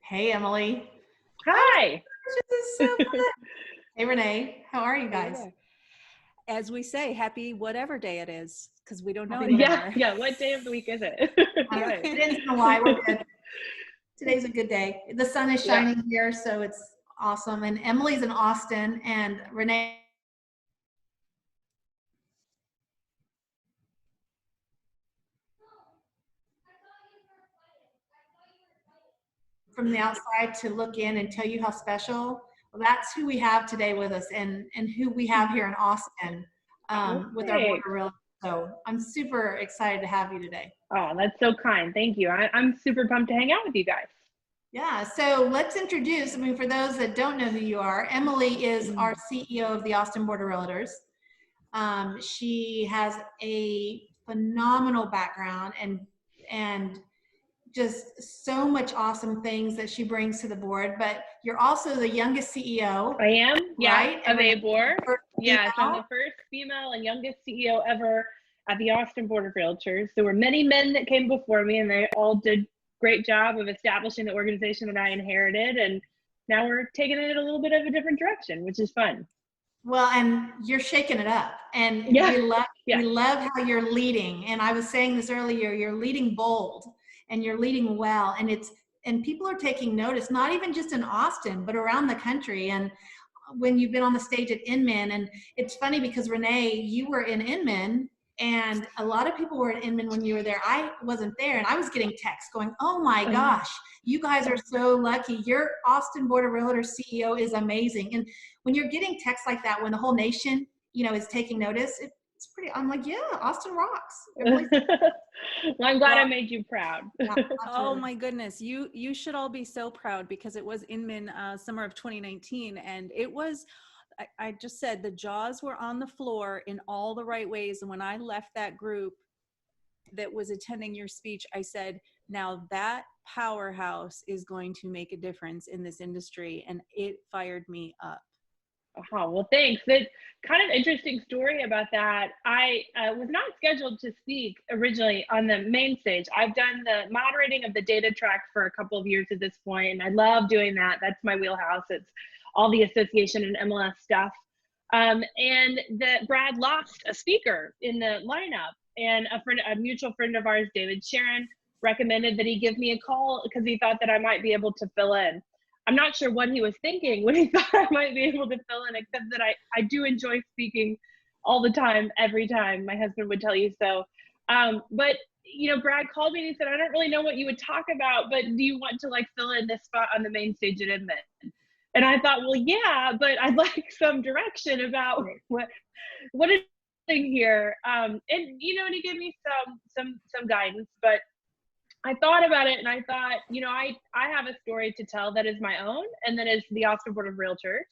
Hey, Emily. Hi. This is so fun. Hey, Renee. How are you Hey guys? there. As we say, happy whatever day it is, because we don't know Happy anymore. Yeah. What day of the week is it? It Right. didn't know why. We're good. Today's a good day. The sun is Yeah. shining here, so it's awesome. And Emily's in Austin, and Renee from the outside to look in and tell you how special. Well, that's who we have today with us, and who we have here in Austin with our border Great. realtor. So I'm super excited to have you today. Oh, that's so kind. Thank you. I'm super pumped to hang out with you guys. Yeah, so let's introduce, for those that don't know who you are, Emily is our CEO of the Austin Border Realtors. She has a phenomenal background and just so much awesome things that she brings to the board, but you're also the youngest CEO. I am, right? of ABOR. Yes, I'm Female. the first female and youngest CEO ever at the Austin Board of Realtors. There were many men that came before me, and they all did a great job of establishing the organization that I inherited. And now we're taking it a little bit of a different direction, which is fun. Well, and you're shaking it up, and Yeah. we love how you're leading. And I was saying this earlier, you're leading bold and you're leading well, and people are taking notice, not even just in Austin, but around the country. And when you've been on the stage at Inman, and it's funny because Renee, you were in Inman, and a lot of people were in Inman when you were there. I wasn't there, and I was getting texts going, "Oh my gosh, you guys are so lucky. Your Austin Board of Realtors CEO is amazing." And when you're getting texts like that, when the whole nation, is taking notice, it's pretty. I'm like, yeah, Austin rocks. Well, I'm glad I made you proud. Yeah, Oh my goodness, you should all be so proud, because it was Inman summer of 2019, and it was. I just said the jaws were on the floor in all the right ways, and when I left that group that was attending your speech, I said, now that powerhouse is going to make a difference in this industry, and it fired me up. Oh, well, thanks. That kind of interesting story about that. I was not scheduled to speak originally on the main stage. I've done the moderating of the data track for a couple of years at this point, and I love doing that. That's my wheelhouse. It's all the association and MLS stuff. And that Brad lost a speaker in the lineup, and a mutual friend of ours, David Sharon, recommended that he give me a call because he thought that I might be able to fill in. I'm not sure what he was thinking when he thought I might be able to fill in, except that I do enjoy speaking all the time, every time. My husband would tell you so. But Brad called me and he said, I don't really know what you would talk about, but do you want to fill in this spot on the main stage at Inman? And I thought, well, yeah, but I'd like some direction about what is here. And he gave me some guidance, but I thought about it and I thought, I have a story to tell that is my own, and that is the Austin Board of Realtors.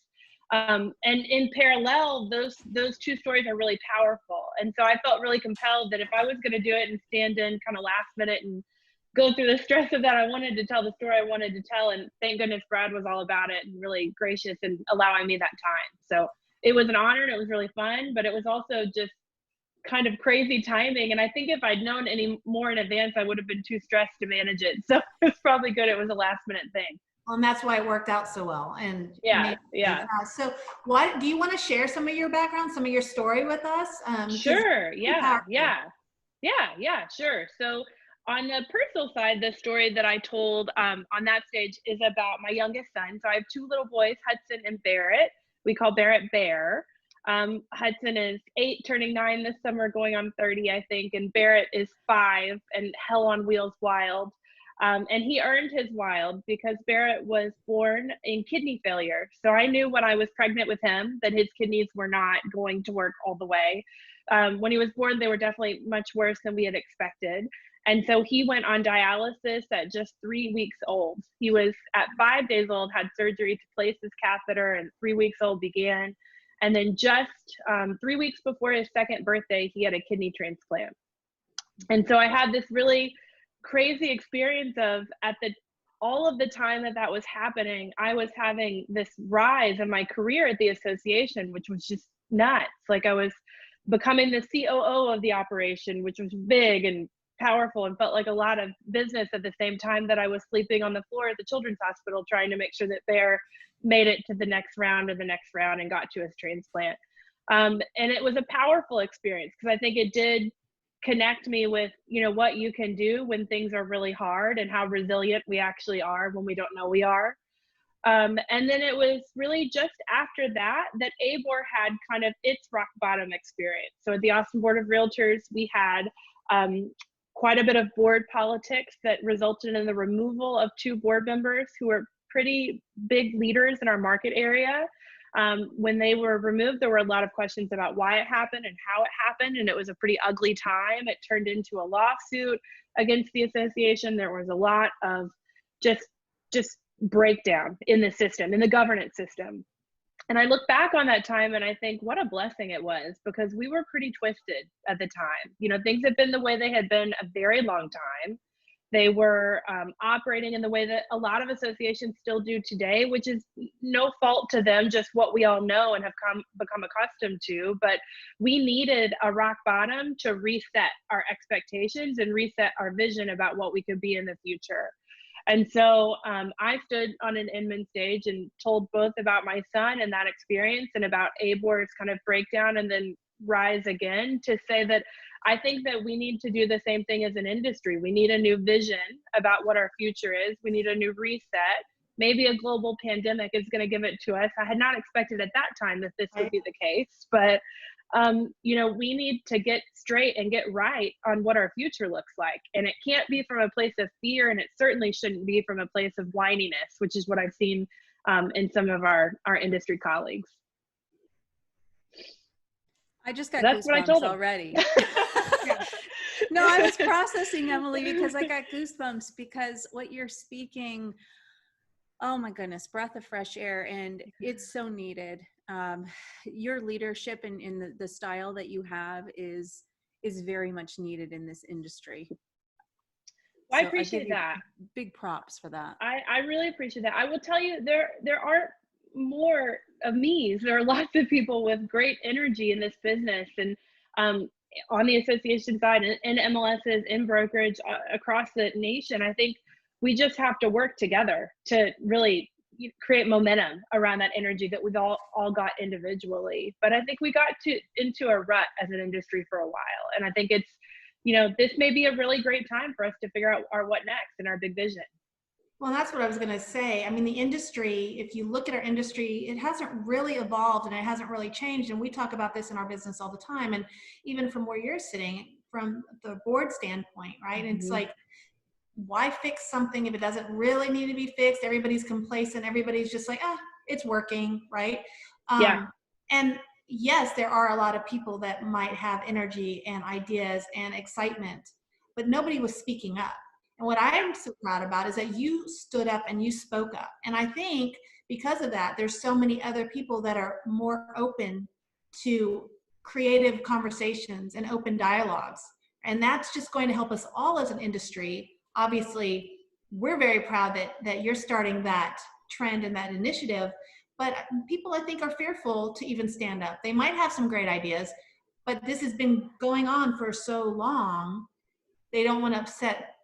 And in parallel, those two stories are really powerful. And so I felt really compelled that if I was going to do it and stand in kind of last minute and go through the stress of that, I wanted to tell the story I wanted to tell. And thank goodness Brad was all about it and really gracious in allowing me that time. So it was an honor and it was really fun, but it was also just kind of crazy timing. And I think if I'd known any more in advance, I would have been too stressed to manage it. So it's probably good it was a last minute thing. Well, and that's why it worked out so well. And yeah. So why do you want to share some of your background, some of your story with us? Sure. Yeah. Sure. So on the personal side, the story that I told on that stage is about my youngest son. So I have two little boys, Hudson and Barrett. We call Barrett Bear. Hudson is 8, turning 9 this summer, going on 30, I think. And Barrett is 5 and hell on wheels wild. And he earned his wild because Barrett was born in kidney failure. So I knew when I was pregnant with him that his kidneys were not going to work all the way. When he was born, they were definitely much worse than we had expected. And so he went on dialysis at just 3 weeks old. He was at 5 days old, had surgery to place his catheter, and 3 weeks old began. And then just 3 weeks before his second birthday, he had a kidney transplant. And so I had this really crazy experience of all of the time that was happening, I was having this rise in my career at the association, which was just nuts. I was becoming the COO of the operation, which was big and powerful and felt like a lot of business at the same time that I was sleeping on the floor at the children's hospital trying to make sure that Bear made it to the next round and got to his transplant. And it was a powerful experience because I think it did connect me with, you know, what you can do when things are really hard and how resilient we actually are when we don't know we are. And then it was really just after that that ABOR had kind of its rock bottom experience. So at the Austin Board of Realtors, we had quite a bit of board politics that resulted in the removal of 2 board members who were pretty big leaders in our market area. When they were removed, there were a lot of questions about why it happened and how it happened, and it was a pretty ugly time. It turned into a lawsuit against the association. There was a lot of just breakdown in the system, in the governance system. And I look back on that time and I think what a blessing it was, because we were pretty twisted at the time. You know, things had been the way they had been a very long time. They were operating in the way that a lot of associations still do today, which is no fault to them, just what we all know and have become accustomed to. But we needed a rock bottom to reset our expectations and reset our vision about what we could be in the future. And so I stood on an Inman stage and told both about my son and that experience and about ABOR's kind of breakdown and then rise again, to say that I think that we need to do the same thing as an industry. We need a new vision about what our future is. We need a new reset. Maybe a global pandemic is going to give it to us. I had not expected at that time that this would be the case, but you know, we need to get straight and get right on what our future looks like. And it can't be from a place of fear, and it certainly shouldn't be from a place of whininess, which is what I've seen in some of our industry colleagues. I just got That's what I goosebumps told them already. No, I was processing, Emily, because I got goosebumps because what you're speaking, oh my goodness, breath of fresh air, and it's so needed. Your leadership and in the style that you have is very much needed in this industry. Well, So I appreciate that. Big props for that. I really appreciate that. I will tell you, there aren't more of me's. There are lots of people with great energy in this business, and on the association side, in MLSs, in brokerage, across the nation. I think we just have to work together to really create momentum around that energy that we've all got individually. But I think we got into a rut as an industry for a while, and I think it's, you know, this may be a really great time for us to figure out our what next and our big vision. Well, that's what I was going to say. I mean, the industry, if you look at our industry, it hasn't really evolved and it hasn't really changed. And we talk about this in our business all the time. And even from where you're sitting, from the board standpoint, right? Mm-hmm. It's like, why fix something if it doesn't really need to be fixed? Everybody's complacent. Everybody's just like, it's working, right? Yeah. And yes, there are a lot of people that might have energy and ideas and excitement, but nobody was speaking up. And what I'm so proud about is that you stood up and you spoke up. And I think because of that, there's so many other people that are more open to creative conversations and open dialogues. And that's just going to help us all as an industry. Obviously, we're very proud that you're starting that trend and that initiative, but people, I think, are fearful to even stand up. They might have some great ideas, but this has been going on for so long, they don't want to upset,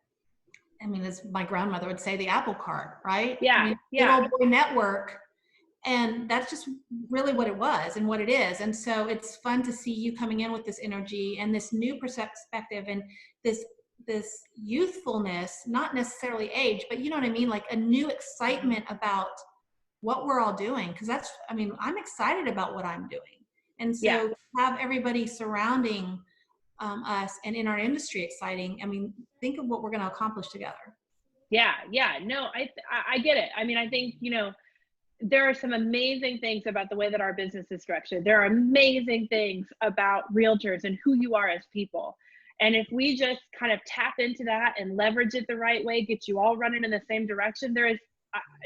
I mean, as my grandmother would say, the apple cart, right? Yeah, I mean, yeah. Good old boy network. And that's just really what it was and what it is. And so it's fun to see you coming in with this energy and this new perspective and this youthfulness, not necessarily age, but you know what I mean? Like a new excitement about what we're all doing. Cause that's, I mean, I'm excited about what I'm doing. And so have everybody surrounding us and in our industry exciting. I mean, think of what we're going to accomplish together. Yeah. No, I get it. I mean, I think, you know, there are some amazing things about the way that our business is structured. There are amazing things about realtors and who you are as people. And if we just kind of tap into that and leverage it the right way, get you all running in the same direction, there is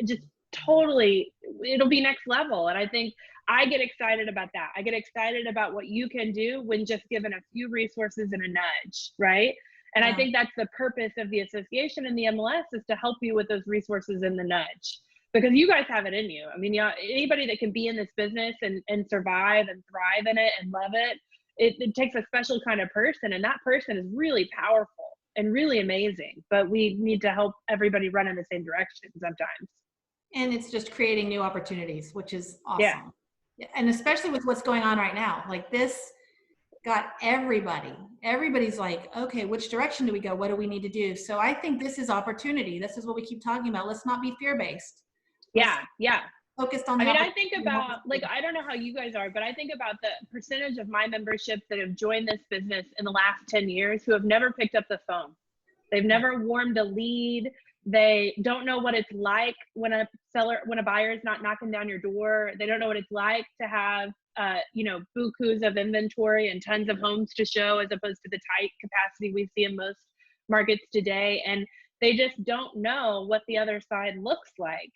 just totally, it'll be next level. And I think I get excited about that. I get excited about what you can do when just given a few resources and a nudge, right? And I think that's the purpose of the association and the MLS, is to help you with those resources and the nudge. Because you guys have it in you. I mean, anybody that can be in this business and survive and thrive in it and love it, it takes a special kind of person, and that person is really powerful. and really amazing, but we need to help everybody run in the same direction sometimes. And it's just creating new opportunities, which is Yeah. awesome. Yeah. And especially with what's going on right now, like this got everybody's like, okay, which direction do we go? What do we need to do? So I think this is opportunity. This is what we keep talking about. Let's not be fear-based. Yeah. Yeah. Focused on I the mean, I opportunity. think about, like, I don't know how you guys are, but I think about the percentage of my membership that have joined this business in the last 10 years who have never picked up the phone. They've never warmed a lead. They don't know what it's like when a buyer is not knocking down your door. They don't know what it's like to have, bukus of inventory and tons of homes to show, as opposed to the tight capacity we see in most markets today. And they just don't know what the other side looks like.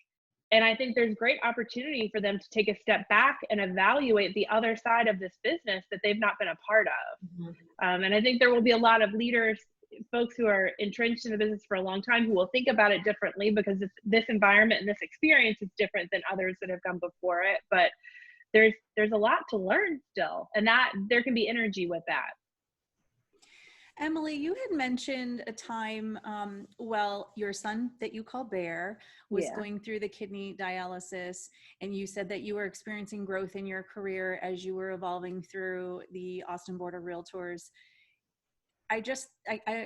And I think there's great opportunity for them to take a step back and evaluate the other side of this business that they've not been a part of. And I think there will be a lot of leaders, folks who are entrenched in the business for a long time, who will think about it differently, because this environment and this experience is different than others that have come before it. But there's a lot to learn still, and that there can be energy with that. Emily, you had mentioned a time, your son that you call Bear was going through the kidney dialysis, and you said that you were experiencing growth in your career as you were evolving through the Austin Board of Realtors. I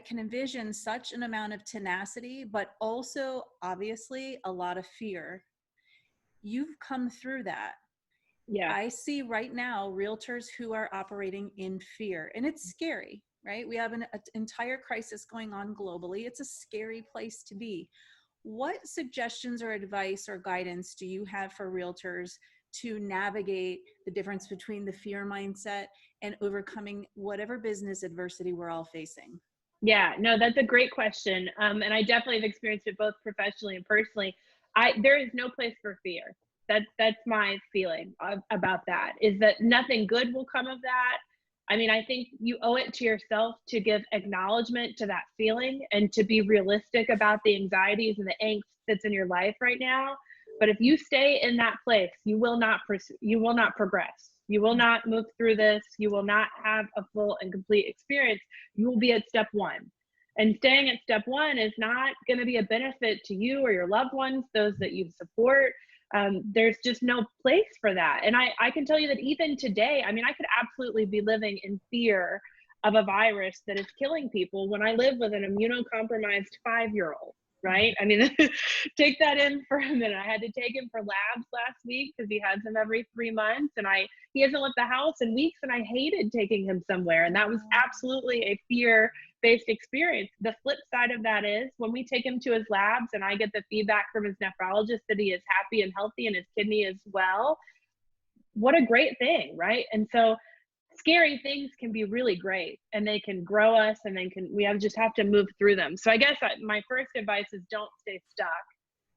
can envision such an amount of tenacity, but also obviously a lot of fear. You've come through that. Yeah. I see right now realtors who are operating in fear, and it's scary, right? We have an entire crisis going on globally. It's a scary place to be. What suggestions or advice or guidance do you have for realtors to navigate the difference between the fear mindset and overcoming whatever business adversity we're all facing? Yeah, no, that's a great question. And I definitely have experienced it both professionally and personally. There is no place for fear. That's my feeling about that, is that nothing good will come of that. I mean, I think you owe it to yourself to give acknowledgement to that feeling and to be realistic about the anxieties and the angst that's in your life right now. But if you stay in that place, you will not progress. You will not move through this. You will not have a full and complete experience. You will be at step one. And staying at step one is not going to be a benefit to you or your loved ones, those that you support. There's just no place for that. And I can tell you that even today, I mean, I could absolutely be living in fear of a virus that is killing people when I live with an immunocompromised 5-year-old, right? I mean, take that in for a minute. I had to take him for labs last week because he has them every 3 months, and he hasn't left the house in weeks, and I hated taking him somewhere. And that was absolutely a fear-based experience. The flip side of that is when we take him to his labs and I get the feedback from his nephrologist that he is happy and healthy and his kidney as well, what a great thing, right? And so scary things can be really great, and they can grow us, and we just have to move through them. So I guess my first advice is don't stay stuck.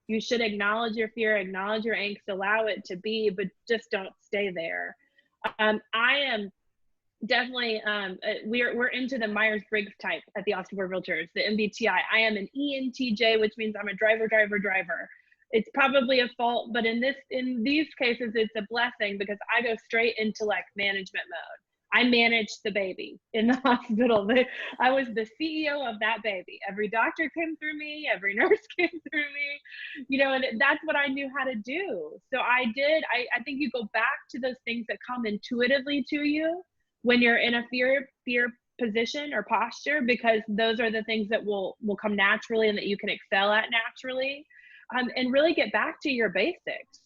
You should acknowledge your fear, acknowledge your angst, allow it to be, but just don't stay there. I am definitely, we're into the Myers-Briggs type at the Austin Board of Realtors, the MBTI. I am an ENTJ, which means I'm a driver. It's probably a fault, but in these cases, it's a blessing, because I go straight into like management mode. I managed the baby in the hospital. I was the CEO of that baby. Every doctor came through me, every nurse came through me, and that's what I knew how to do. So I did. I think you go back to those things that come intuitively to you when you're in a fear position or posture, because those are the things that will come naturally and that you can excel at naturally. And really get back to your basics.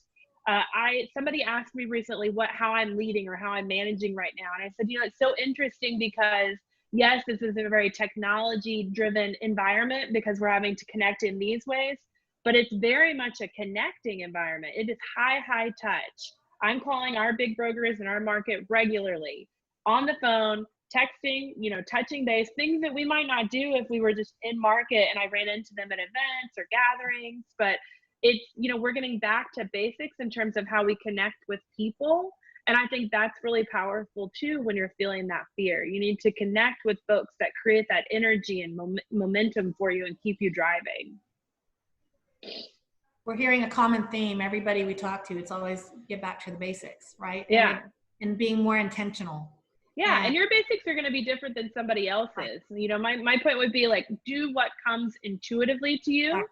Somebody asked me recently how I'm leading or how I'm managing right now. And I said, it's so interesting, because yes, this is a very technology driven environment because we're having to connect in these ways, but it's very much a connecting environment. It is high touch. I'm calling our big brokers in our market regularly on the phone, texting, touching base, things that we might not do if we were just in market and I ran into them at events or gatherings. But it's, we're getting back to basics in terms of how we connect with people. And I think that's really powerful too when you're feeling that fear. You need to connect with folks that create that energy and momentum for you and keep you driving. We're hearing a common theme. Everybody we talk to, it's always get back to the basics, right? Yeah. And being more intentional. Yeah, and your basics are going to be different than somebody else's. You know, my point would be like, do what comes intuitively to you,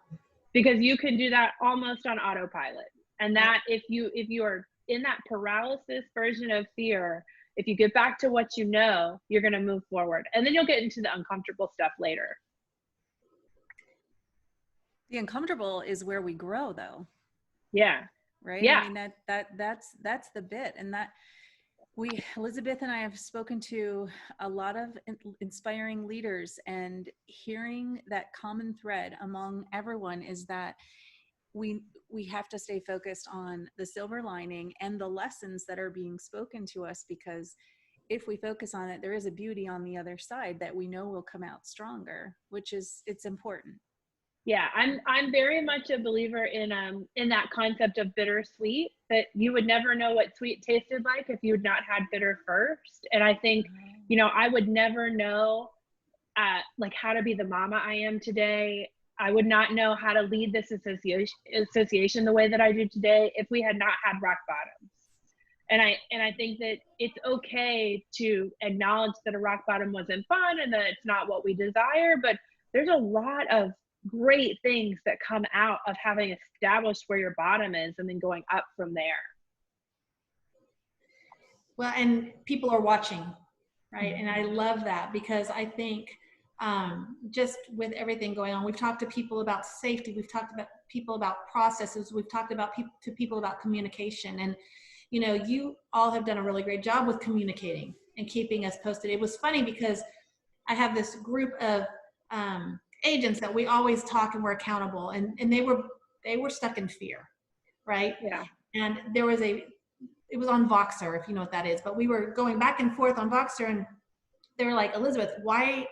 because you can do that almost on autopilot. And that if you are in that paralysis version of fear, if you get back to what you know, you're going to move forward, and then you'll get into the uncomfortable stuff later. The uncomfortable is where we grow, though. Yeah. Right. Yeah. I mean, that's the bit. And that Elizabeth and I have spoken to a lot of inspiring leaders, and hearing that common thread among everyone is that we have to stay focused on the silver lining and the lessons that are being spoken to us, because if we focus on it, there is a beauty on the other side that we know will come out stronger, it's important. Yeah, I'm very much a believer in that concept of bittersweet, that you would never know what sweet tasted like if you had not had bitter first. And I think, you know, I would never know like how to be the mama I am today. I would not know how to lead this association the way that I do today if we had not had rock bottoms. And I think that it's okay to acknowledge that a rock bottom wasn't fun and that it's not what we desire, but there's a lot of great things that come out of having established where your bottom is and then going up from there. Well, and people are watching, right? And I love that, because I think just with everything going on, we've talked to people about safety, we've talked about people about processes, we've talked about people about communication, and you know, you all have done a really great job with communicating and keeping us posted. It was funny because I have this group of agents that we always talk and we're accountable, and they were stuck in fear, right? Yeah. And there was it was on Voxer, if you know what that is, but we were going back and forth on Voxer, and they were like, Elizabeth, why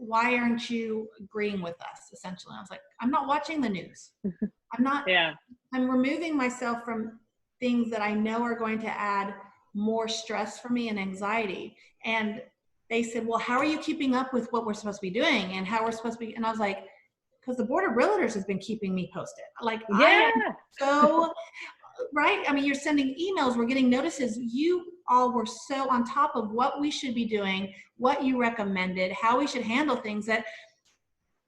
aren't you agreeing with us, essentially? I was like, I'm not watching the news. I'm not. Yeah. I'm removing myself from things that I know are going to add more stress for me and anxiety. And they said, well, how are you keeping up with what we're supposed to be doing and how we're supposed to be? And I was like, because the Board of Realtors has been keeping me posted. Like, yeah. I am so, right? I mean, you're sending emails, we're getting notices. You all were so on top of what we should be doing, what you recommended, how we should handle things, that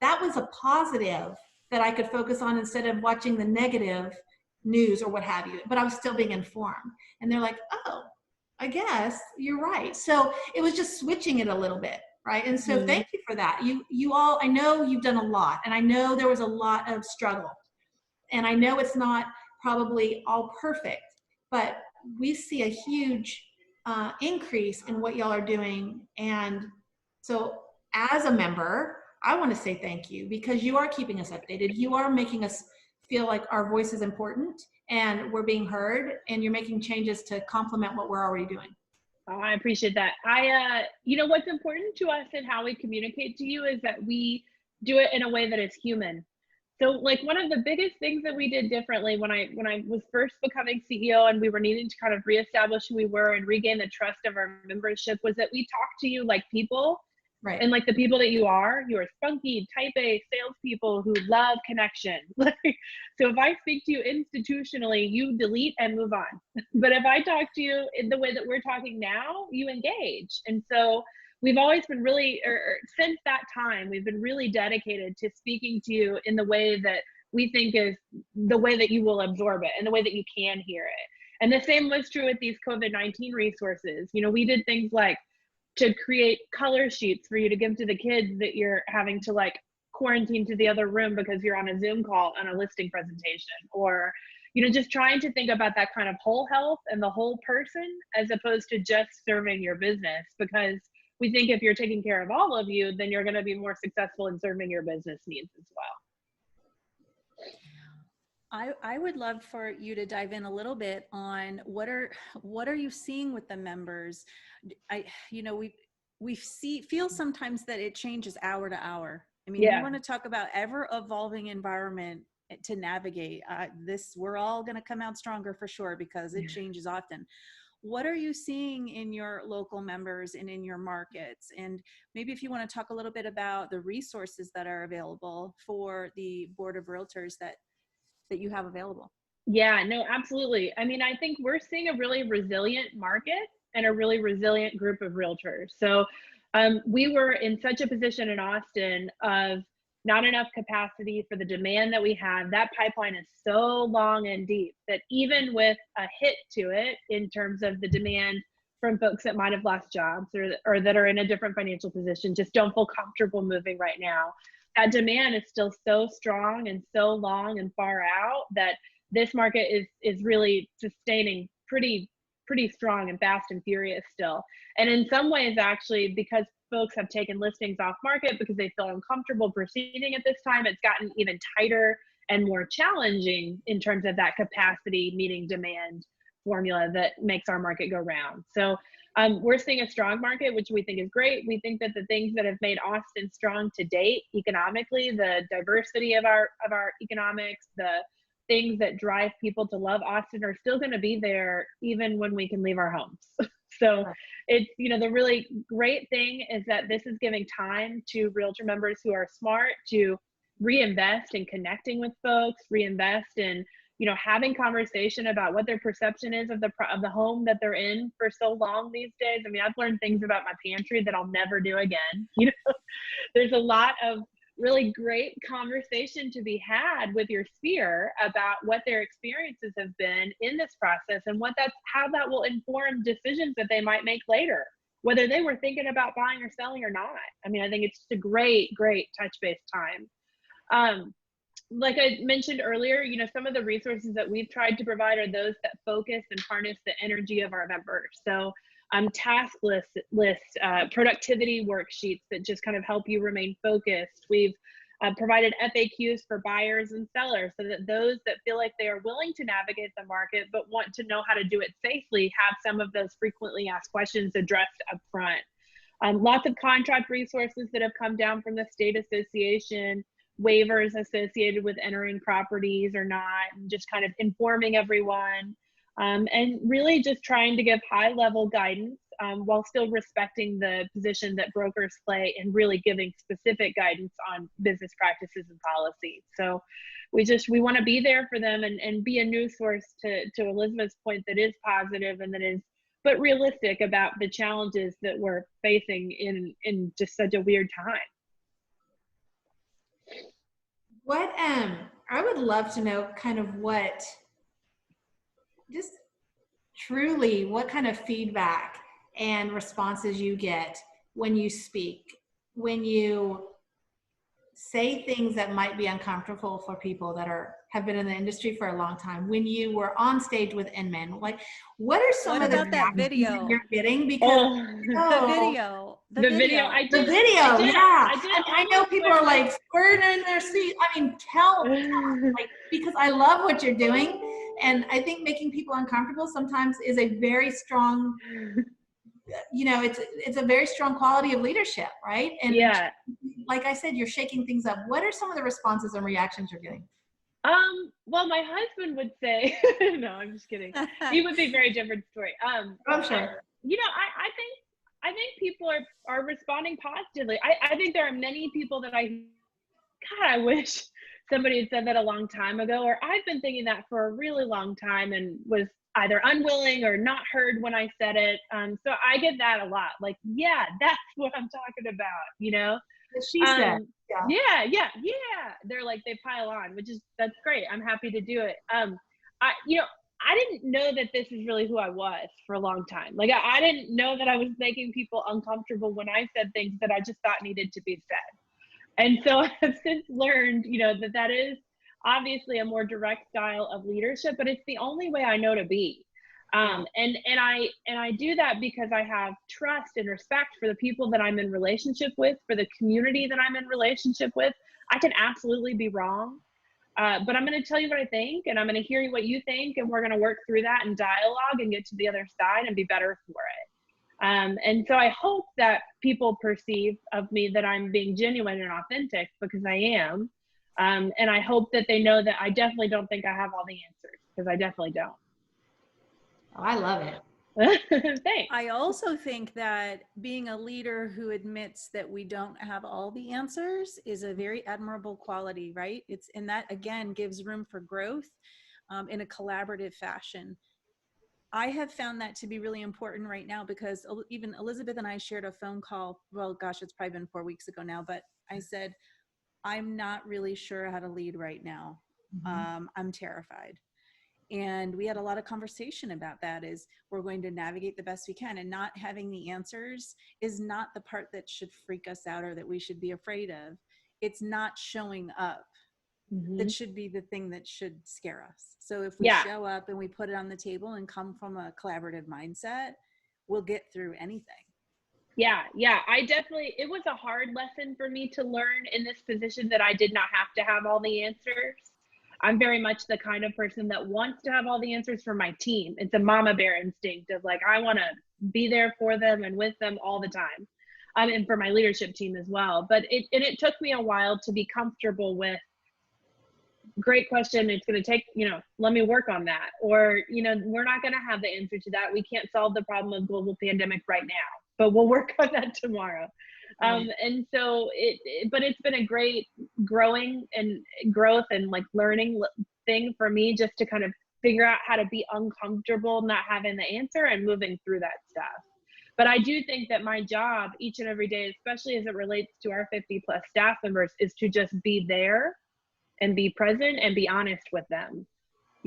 was a positive that I could focus on instead of watching the negative news or what have you, but I was still being informed. And they're like, oh, I guess you're right. So it was just switching it a little bit, right? And so thank you for that. You all, I know you've done a lot, and I know there was a lot of struggle, and I know it's not probably all perfect, but we see a huge increase in what y'all are doing. And so as a member, I want to say thank you, because you are keeping us updated. You are making us feel like our voice is important and we're being heard, and you're making changes to complement what we're already doing. Oh, I appreciate that. You know, what's important to us and how we communicate to you is that we do it in a way that is human. So like one of the biggest things that we did differently when I was first becoming CEO and we were needing to kind of reestablish who we were and regain the trust of our membership was that we talked to you like people. Right. And like the people that you are spunky, type A salespeople who love connection. So if I speak to you institutionally, you delete and move on. But if I talk to you in the way that we're talking now, you engage. And so we've always been really, since that time, we've been really dedicated to speaking to you in the way that we think is the way that you will absorb it and the way that you can hear it. And the same was true with these COVID-19 resources. You know, we did things like to create color sheets for you to give to the kids that you're having to like quarantine to the other room because you're on a Zoom call on a listing presentation, or, you know, just trying to think about that kind of whole health and the whole person as opposed to just serving your business, because we think if you're taking care of all of you, then you're going to be more successful in serving your business needs as well. I would love for you to dive in a little bit on what are you seeing with the members? We feel sometimes that it changes hour to hour. I mean, you want to talk about ever evolving environment to navigate this. We're all going to come out stronger for sure because it changes often. What are you seeing in your local members and in your markets? And maybe if you want to talk a little bit about the resources that are available for the Board of Realtors that you have available. Yeah, no, absolutely. I mean, I think we're seeing a really resilient market. and a really resilient group of realtors. So we were in such a position in Austin of not enough capacity for the demand that we have. That pipeline is so long and deep that even with a hit to it in terms of the demand from folks that might have lost jobs or that are in a different financial position, just don't feel comfortable moving right now, that demand is still so strong and so long and far out that this market is really sustaining pretty strong and fast and furious still. And in some ways, actually, because folks have taken listings off market because they feel uncomfortable proceeding at this time, it's gotten even tighter and more challenging in terms of that capacity meeting demand formula that makes our market go round. So we're seeing a strong market, which we think is great. We think that the things that have made Austin strong to date economically, the diversity of our economics, the things that drive people to love Austin are still going to be there even when we can leave our homes. So it's, you know, the really great thing is that this is giving time to realtor members who are smart to reinvest in connecting with folks, reinvest in, you know, having conversation about what their perception is of the home that they're in for so long these days. I mean, I've learned things about my pantry that I'll never do again. You know, there's a lot of really great conversation to be had with your sphere about what their experiences have been in this process and how that will inform decisions that they might make later, whether they were thinking about buying or selling or not. I mean, I think it's just a great touch base time. Like I mentioned earlier, you know, some of the resources that we've tried to provide are those that focus and harness the energy of our members. So task lists, productivity worksheets that just kind of help you remain focused. We've provided FAQs for buyers and sellers so that those that feel like they are willing to navigate the market but want to know how to do it safely have some of those frequently asked questions addressed up front. Lots of contract resources that have come down from the state association, waivers associated with entering properties or not, and just kind of informing everyone. And really just trying to give high-level guidance while still respecting the position that brokers play and really giving specific guidance on business practices and policies. So we want to be there for them and be a news source to Elizabeth's point that is positive and that is, but realistic about the challenges that we're facing in just such a weird time. What I would love to know kind of just truly what kind of feedback and responses you get when you speak, when you say things that might be uncomfortable for people that have been in the industry for a long time, when you were on stage with Inman, like what are some of the that video you're getting? Because the video, yeah. I know people are like squirting in their seat. I mean, tell like, because I love what you're doing. And I think making people uncomfortable sometimes is a very strong, you know, it's a very strong quality of leadership, right? And yeah, like I said, you're shaking things up. What are some of the responses and reactions you're getting? Well, my husband would say, no, I'm just kidding. He would be a very different story. I'm sure. You know, I think people are responding positively. I think there are many people that I wish somebody had said that a long time ago, or I've been thinking that for a really long time and was either unwilling or not heard when I said it. So I get that a lot. Like, yeah, that's what I'm talking about, you know? She said, yeah. They're like, they pile on, that's great. I'm happy to do it. I didn't know that this is really who I was for a long time. Like, I didn't know that I was making people uncomfortable when I said things that I just thought needed to be said. And so I've since learned, you know, that is obviously a more direct style of leadership, but it's the only way I know to be. And I do that because I have trust and respect for the people that I'm in relationship with, for the community that I'm in relationship with. I can absolutely be wrong, but I'm going to tell you what I think, and I'm going to hear what you think, and we're going to work through that in dialogue and get to the other side and be better for it. And so I hope that people perceive of me that I'm being genuine and authentic, because I am. And I hope that they know that I definitely don't think I have all the answers, because I definitely don't. Oh, I love it. Thanks. I also think that being a leader who admits that we don't have all the answers is a very admirable quality, right? And that again gives room for growth in a collaborative fashion. I have found that to be really important right now, because even Elizabeth and I shared a phone call. Well, gosh, it's probably been 4 weeks ago now, but I said, I'm not really sure how to lead right now. I'm terrified. And we had a lot of conversation about that. Is we're going to navigate the best we can, and not having the answers is not the part that should freak us out or that we should be afraid of. It's not showing up that should be the thing that should scare us. So if we show up and we put it on the table and come from a collaborative mindset, we'll get through anything. Yeah, it was a hard lesson for me to learn in this position, that I did not have to have all the answers. I'm very much the kind of person that wants to have all the answers for my team. It's a mama bear instinct of like, I want to be there for them and with them all the time. And for my leadership team as well. But it took me a while to be comfortable with, great question, it's going to take, let me work on that. Or, we're not going to have the answer to that. We can't solve the problem of global pandemic right now, but we'll work on that tomorrow. And so but it's been a great growth and like learning thing for me, just to kind of figure out how to be uncomfortable not having the answer and moving through that stuff. But I do think that my job each and every day, especially as it relates to our 50+ staff members, is to just be there and be present and be honest with them.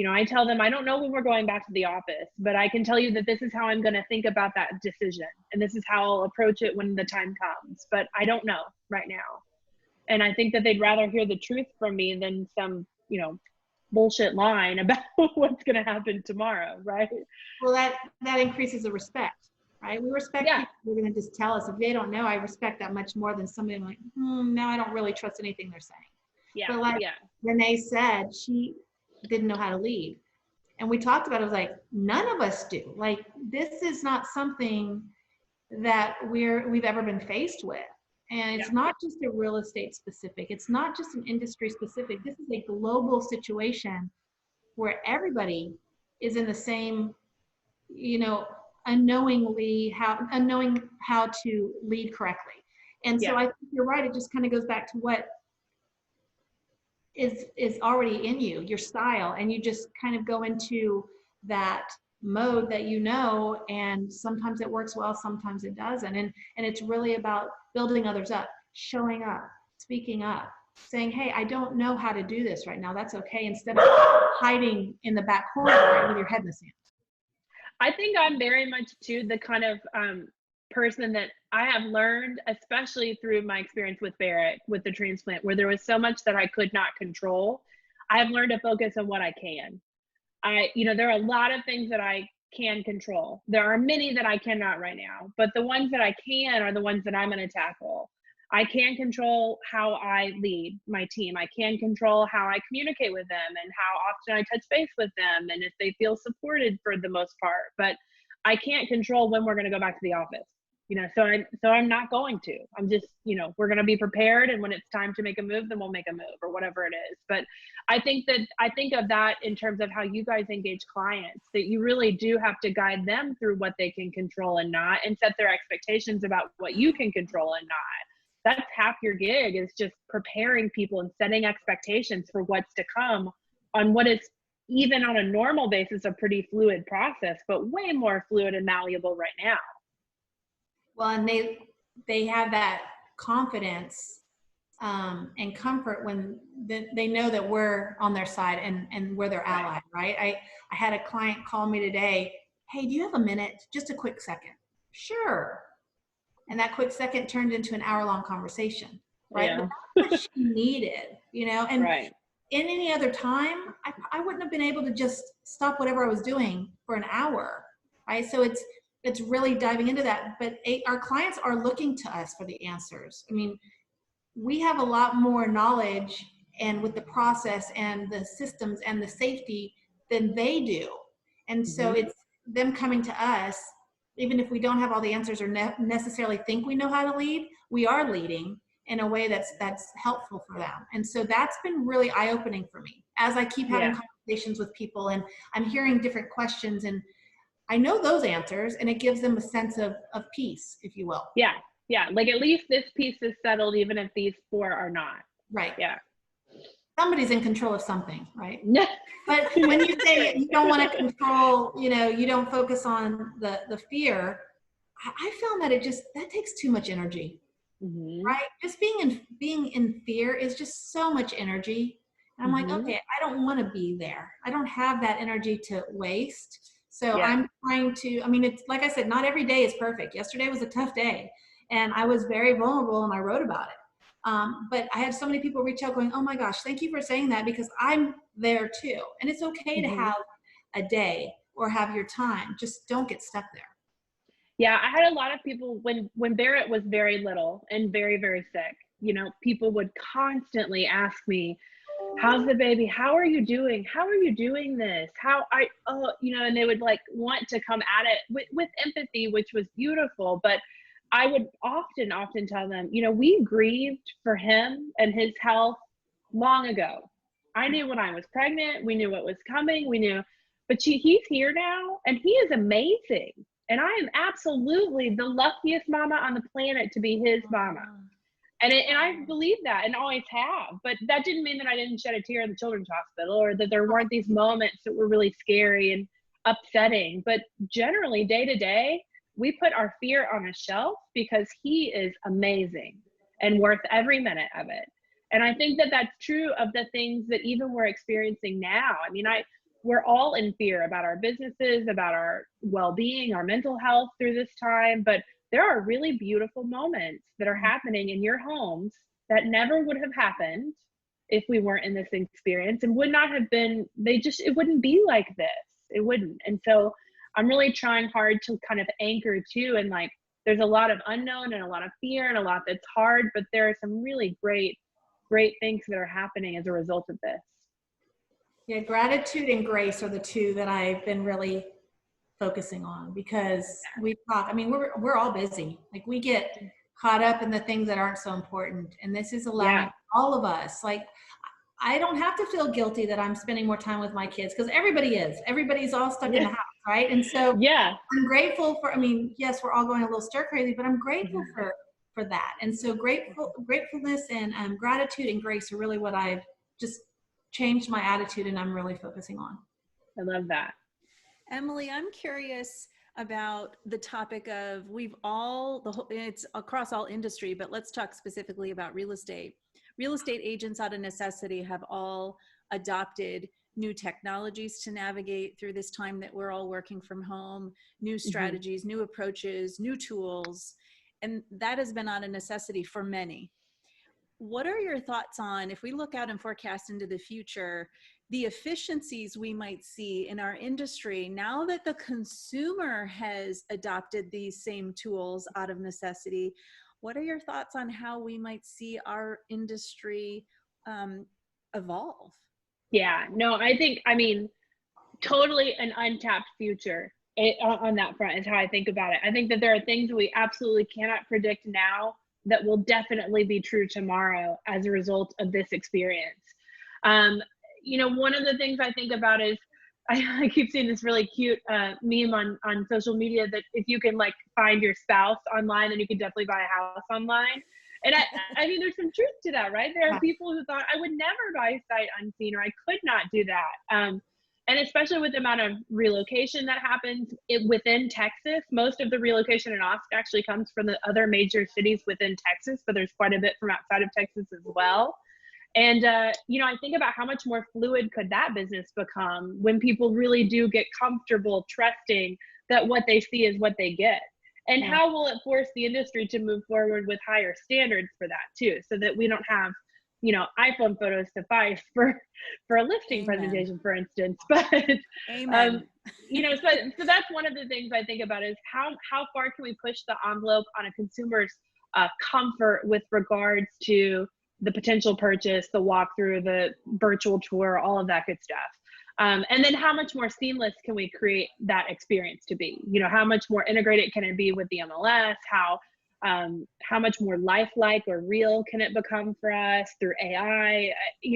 I tell them, I don't know when we're going back to the office, but I can tell you that this is how I'm going to think about that decision. And this is how I'll approach it when the time comes, but I don't know right now. And I think that they'd rather hear the truth from me than some, bullshit line about what's going to happen tomorrow. Right. Well, that increases the respect, right? We respect people who are going to just tell us. If they don't know, I respect that much more than somebody like, now I don't really trust anything they're saying. Yeah. But like Renee said, she didn't know how to lead. And we talked about it. It was like, none of us do. Like, this is not something that we've ever been faced with. And it's not just a real estate specific. It's not just an industry specific. This is a global situation where everybody is in the same, unknowing how to lead correctly. And so I think you're right. It just kind of goes back to what is already in you, your style, and you just kind of go into that mode that and sometimes it works well, sometimes it doesn't. And it's really about building others up, showing up, speaking up, saying, hey, I don't know how to do this right now. That's okay. Instead of hiding in the back corner, right, with your head in the sand. I think I'm very much too the kind of person that I have learned, especially through my experience with Barrett, with the transplant, where there was so much that I could not control. I have learned to focus on what I can. There are a lot of things that I can control. There are many that I cannot right now, but the ones that I can are the ones that I'm going to tackle. I can control how I lead my team. I can control how I communicate with them and how often I touch base with them and if they feel supported for the most part. But I can't control when we're going to go back to the office. So I'm not going to. I'm just, we're going to be prepared, and when it's time to make a move, then we'll make a move or whatever it is. But I think of that in terms of how you guys engage clients, that you really do have to guide them through what they can control and not, and set their expectations about what you can control and not. That's half your gig, is just preparing people and setting expectations for what's to come on what is, even on a normal basis, a pretty fluid process, but way more fluid and malleable right now. Well, and they have that confidence and comfort when they know that we're on their side and we're their ally, right? I had a client call me today. Hey, do you have a minute? Just a quick second. Sure. And that quick second turned into an hour-long conversation, right? Yeah. But that's what she needed, and in any other time, I wouldn't have been able to just stop whatever I was doing for an hour, right? So it's really diving into that. But our clients are looking to us for the answers. I mean, we have a lot more knowledge and with the process and the systems and the safety than they do. And so it's them coming to us, even if we don't have all the answers or necessarily think we know how to lead, we are leading in a way that's helpful for them. And so that's been really eye-opening for me as I keep having conversations with people, and I'm hearing different questions, and I know those answers, and it gives them a sense of peace, if you will. Yeah. Like, at least this piece is settled, even if these 4 are not. Right. Yeah. somebody's in control of something, right? But when you say you don't want to control, you don't focus on the fear, I found that that takes too much energy, right? Just being in fear is just so much energy. And I'm like, okay, I don't want to be there. I don't have that energy to waste. So I'm trying to, it's like I said, not every day is perfect. Yesterday was a tough day and I was very vulnerable and I wrote about it. But I had so many people reach out going, oh my gosh, thank you for saying that, because I'm there too. And it's okay to have a day or have your time. Just don't get stuck there. Yeah, I had a lot of people when Barrett was very little and very, very sick, people would constantly ask me, how's the baby? How are you doing? How are you doing this? And they would like want to come at it with empathy, which was beautiful. But I would often tell them, we grieved for him and his health long ago. I knew when I was pregnant, we knew what was coming, but he's here now and he is amazing. And I am absolutely the luckiest mama on the planet to be his mama. And I believe that and always have. But that didn't mean that I didn't shed a tear in the children's hospital or that there weren't these moments that were really scary and upsetting. But generally, day to day, we put our fear on a shelf because he is amazing and worth every minute of it. And I think that that's true of the things that even we're experiencing now. We're all in fear about our businesses, about our well-being, our mental health through this time, but there are really beautiful moments that are happening in your homes that never would have happened if we weren't in this experience, and would not have been, it wouldn't be like this. It wouldn't. And so I'm really trying hard to kind of anchor too. And like, there's a lot of unknown and a lot of fear and a lot that's hard, but there are some really great things that are happening as a result of this. Yeah, gratitude and grace are the two that I've been really focusing on, because we talk, we're all busy. Like, we get caught up in the things that aren't so important. And this is allowing all of us, like, I don't have to feel guilty that I'm spending more time with my kids, because everybody's all stuck in the house, right? And so I'm grateful for, yes, we're all going a little stir crazy, but I'm grateful for that. And so gratefulness and gratitude and grace are really what I've just changed my attitude and I'm really focusing on. I love that. Emily, I'm curious about the topic of it's across all industry, but let's talk specifically about real estate. Real estate agents out of necessity have all adopted new technologies to navigate through this time that we're all working from home, new strategies, new approaches, new tools, and that has been out of necessity for many. What are your thoughts on, if we look out and forecast into the future, the efficiencies we might see in our industry now that the consumer has adopted these same tools out of necessity? What are your thoughts on how we might see our industry evolve? Yeah, no, I think, totally an untapped future on that front is how I think about it. I think that there are things we absolutely cannot predict now that will definitely be true tomorrow as a result of this experience. One of the things I think about is, I keep seeing this really cute meme on social media that if you can like find your spouse online, then you can definitely buy a house online. And there's some truth to that, right? There are people who thought I would never buy sight unseen, or I could not do that. And especially with the amount of relocation that happens within Texas, most of the relocation in Austin actually comes from the other major cities within Texas, but there's quite a bit from outside of Texas as well. And, I think about how much more fluid could that business become when people really do get comfortable trusting that what they see is what they get. And how will it force the industry to move forward with higher standards for that too, so that we don't have, iPhone photos suffice for a listing presentation, for instance. But so that's one of the things I think about is how far can we push the envelope on a consumer's comfort with regards to the potential purchase, the walkthrough, the virtual tour, all of that good stuff. And then how much more seamless can we create that experience to be? How much more integrated can it be with the MLS? How much more lifelike or real can it become for us through AI?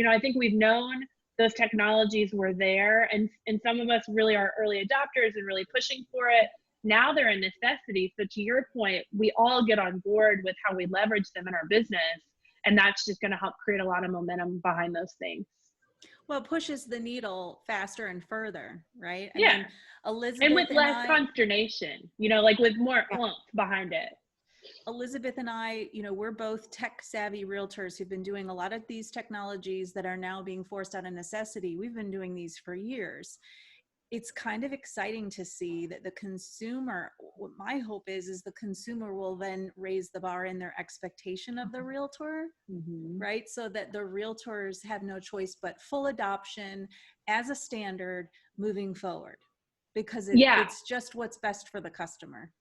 I think we've known those technologies were there, and some of us really are early adopters and really pushing for it. Now they're a necessity. So to your point, we all get on board with how we leverage them in our business. And that's just going to help create a lot of momentum behind those things. Well, it pushes the needle faster and further, right? Yeah. I mean, Elizabeth And with less consternation, you know, like with more oomph behind it. Elizabeth and I, you know, we're both tech savvy realtors who've been doing a lot of these technologies that are now being forced out of necessity. We've been doing these for years. It's kind of exciting to see that the consumer, what my hope is the consumer will then raise the bar in their expectation of the realtor, right? So that the realtors have no choice but full adoption as a standard moving forward, because it's just what's best for the customer.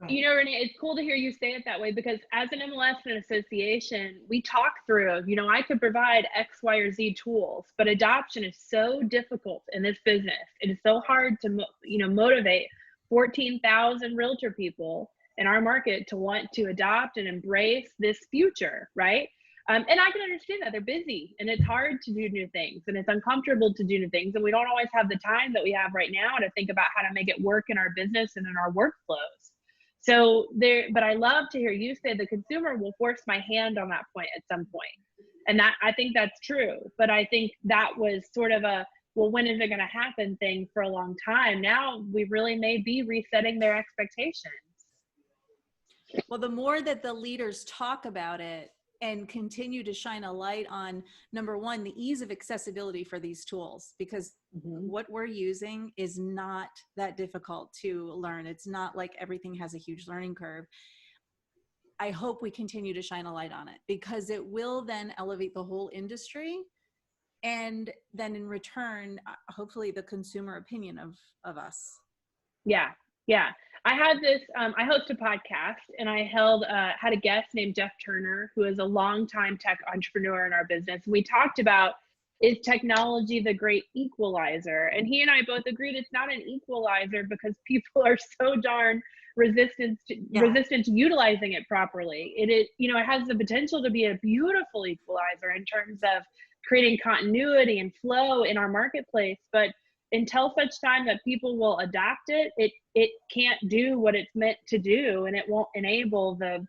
You know, Renee, it's cool to hear you say it that way, because as an MLS and an association, we talk through, you know, I could provide X, Y, or Z tools, but adoption is so difficult in this business. It is so hard to, you know, motivate 14,000 realtor people in our market to want to adopt and embrace this future, right? And I can understand that they're busy and it's hard to do new things and it's uncomfortable to do new things. And we don't always have the time that we have right now to think about how to make it work in our business and in our workflows. So but I love to hear you say the consumer will force my hand on that point at some point. And that, I think that's true. But I think that was sort of a, well, when is it going to happen thing for a long time. Now we really may be resetting their expectations. Well, the more that the leaders talk about it and continue to shine a light on, number one, the ease of accessibility for these tools, because what we're using is not that difficult to learn. It's not like everything has a huge learning curve. I hope we continue to shine a light on it, because it will then elevate the whole industry. And then in return, hopefully the consumer opinion of us. Yeah. Yeah. I had this, I host a podcast and I had a guest named Jeff Turner, who is a longtime tech entrepreneur in our business. We talked about, is technology the great equalizer? And he and I both agreed it's not an equalizer, because people are so darn resistant to utilizing it properly. It is, you know, it has the potential to be a beautiful equalizer in terms of creating continuity and flow in our marketplace. But until such time that people will adopt it, it can't do what it's meant to do, and it won't enable the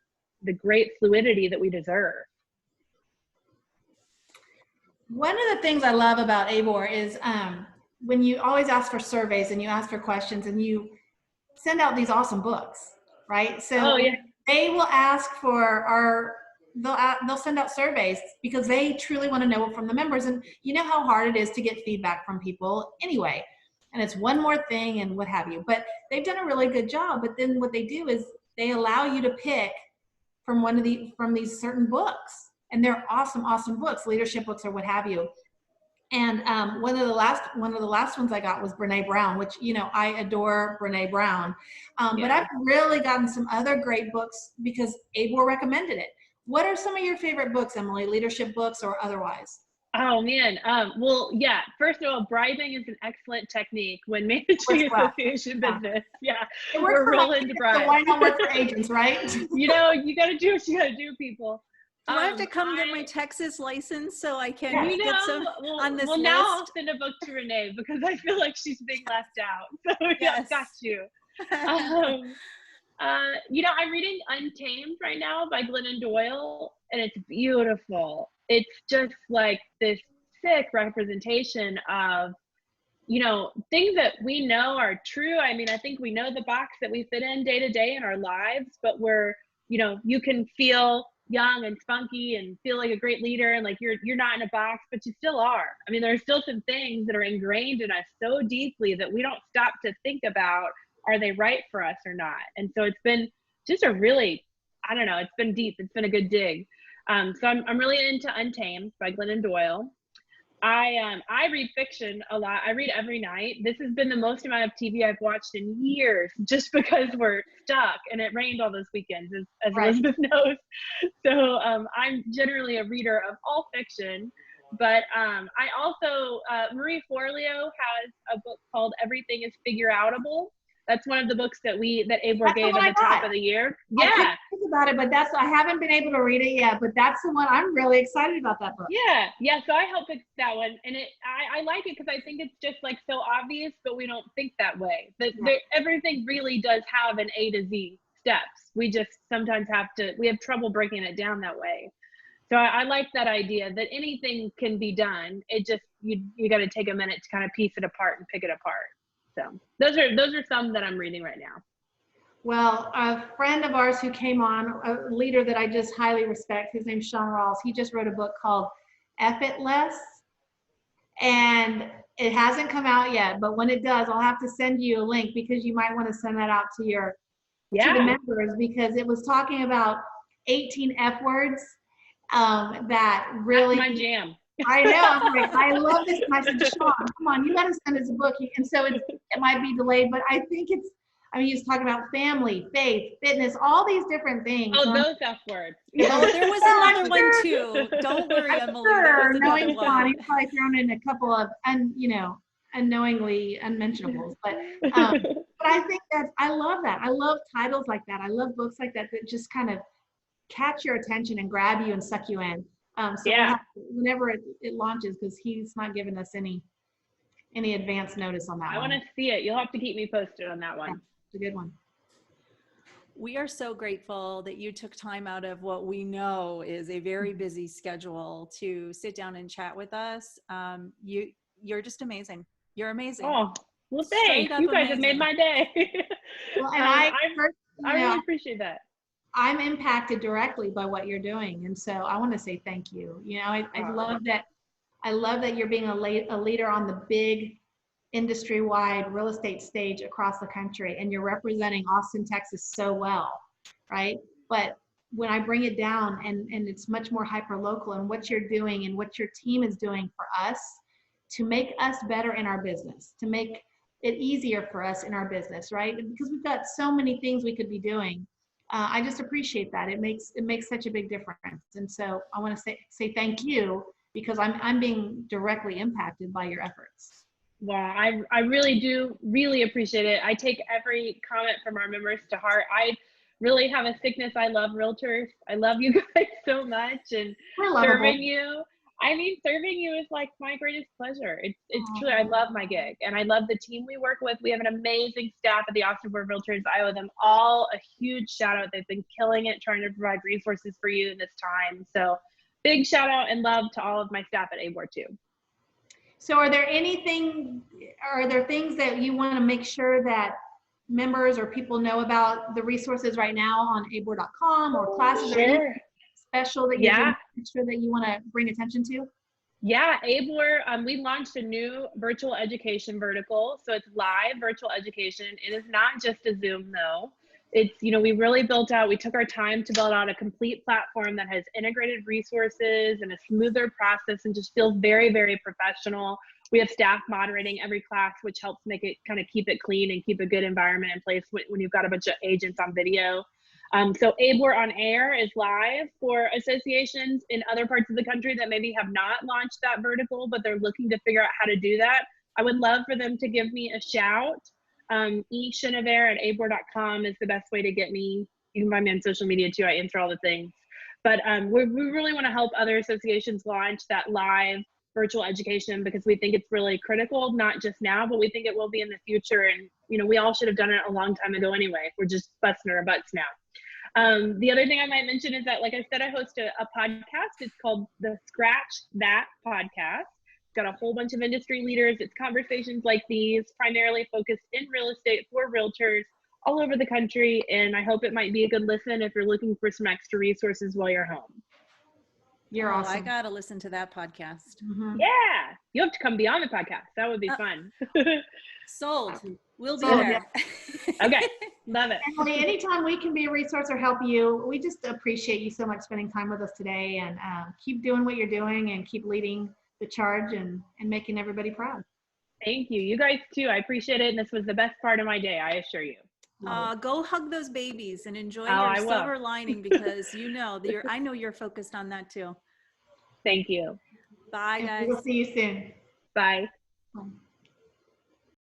great fluidity that we deserve. One of the things I love about ABOR is when you always ask for surveys and you ask for questions and you send out these awesome books, right? So they will ask for they'll send out surveys because they truly want to know from the members. And you know how hard it is to get feedback from people anyway. And it's one more thing and what have you. But they've done a really good job. But then what they do is they allow you to pick from from these certain books. And they're awesome, awesome books, leadership books or what have you. And one of the last ones I got was Brene Brown, which, you know, I adore Brene Brown. But I've really gotten some other great books because ABOR recommended it. What are some of your favorite books, Emily? Leadership books or otherwise? Oh man. Well, yeah. First of all, bribing is an excellent technique when managing association business. Yeah. We're rolling to bribe. So why not work for agents, right? You know, you got to do what you got to do, people. Do I have to come get my Texas license so I can get some on this list? Now I'll send a book to Renee because I feel like she's being left out. So yeah, got you. You know, I'm reading Untamed right now by Glennon Doyle, and it's beautiful. It's just like this sick representation of, you know, things that we know are true. I mean, I think we know the box that we fit in day to day in our lives, but we're, you know, you can feel young and spunky and feel like a great leader and like you're not in a box, but you still are. I mean, there's still some things that are ingrained in us so deeply that we don't stop to think about, are they right for us or not? And so it's been just a really, I don't know, it's been deep. It's been a good dig. So I'm really into Untamed by Glennon Doyle. I read fiction a lot. I read every night. This has been the most amount of TV I've watched in years, just because we're stuck and it rained all those weekends, as Elizabeth knows. So I'm generally a reader of all fiction. But I also, Marie Forleo has a book called Everything is Figure-Outable. That's one of the books that ABOR gave at the top of the year. Yeah. I think about it, but I haven't been able to read it yet, but that's the one. I'm really excited about that book. Yeah. Yeah. So I helped pick that one. And I like it because I think it's just like so obvious, but we don't think that way. Everything really does have an A to Z steps. We just sometimes we have trouble breaking it down that way. So I like that idea that anything can be done. It just, you got to take a minute to kind of piece it apart and pick it apart. So those are some that I'm reading right now. Well, a friend of ours who came on, a leader that I just highly respect, his name's Sean Rawls. He just wrote a book called Effortless, and it hasn't come out yet, but when it does, I'll have to send you a link, because you might want to send that out to to the members, because it was talking about 18 F words that really. That's my jam. I know. I'm like, I love this. And I said, Sean, come on, you got to send us a book. And so it might be delayed, but I think he was talking about family, faith, fitness, all these different things. Oh, those F words. Oh, there was another one too. Don't worry, Emily. There was another one. He's probably thrown in a couple of, unknowingly unmentionables. But I think I love that. I love titles like that. I love books like that just kind of catch your attention and grab you and suck you in. So we'll have whenever it launches, because he's not giving us any advance notice on that one. I want to see it. You'll have to keep me posted on that one. Yeah, it's a good one. We are so grateful that you took time out of what we know is a very busy schedule to sit down and chat with us. You're just amazing. You're amazing. Oh, well, thanks. You guys have made my day. Well, and I really appreciate that. I'm impacted directly by what you're doing, and so I want to say thank you. I love that. I love that you're being a leader on the big industry-wide real estate stage across the country, and you're representing Austin, Texas so well, right? But when I bring it down and it's much more hyper-local, and what you're doing and what your team is doing for us to make us better in our business, to make it easier for us in our business, right? Because we've got so many things we could be doing. I just appreciate that. It makes such a big difference. And so I want to say thank you, because I'm being directly impacted by your efforts. Well, I really do appreciate it. I take every comment from our members to heart. I really have a sickness. I love Realtors. I love you guys so much, and serving you. I mean, serving you is like my greatest pleasure. It's truly, I love my gig, and I love the team we work with. We have an amazing staff at the Austin Board of Realtors. I owe them all a huge shout out. They've been killing it trying to provide resources for you in this time. So big shout out and love to all of my staff at A-Board too. So are there things that you want to make sure that members or people know about the resources right now on aboard.com, or classes or special that you want to bring attention to? Yeah, A-Board, we launched a new virtual education vertical. So it's live virtual education. It is not just a Zoom though. It's, we really we took our time to build out a complete platform that has integrated resources and a smoother process and just feels very, very professional. We have staff moderating every class, which helps make it kind of keep it clean and keep a good environment in place when you've got a bunch of agents on video. So A-Board on Air is live for associations in other parts of the country that maybe have not launched that vertical, but they're looking to figure out how to do that. I would love for them to give me a shout. Chenevert at aboard.com is the best way to get me. You can find me on social media too. I answer all the things. But we really want to help other associations launch that live virtual education, because we think it's really critical, not just now, but we think it will be in the future. And, we all should have done it a long time ago anyway. We're just busting our butts now. The other thing I might mention is that, like I said, I host a podcast. It's called the Scratch That Podcast. Got a whole bunch of industry leaders. It's conversations like these, primarily focused in real estate for realtors all over the country. And I hope it might be a good listen if you're looking for some extra resources while you're home. You're awesome. I got to listen to that podcast. Mm-hmm. Yeah. You have to come be on the podcast. That would be fun. Sold. We'll be there. Okay. Love it. Emily, anytime we can be a resource or help you, we just appreciate you so much spending time with us today, and keep doing what you're doing and keep leading the charge and making everybody proud. Thank you. You guys too. I appreciate it. And this was the best part of my day, I assure you. Go hug those babies and enjoy your silver lining, because I know you're focused on that too. Thank you. Bye, guys. We'll see you soon. Bye. Bye.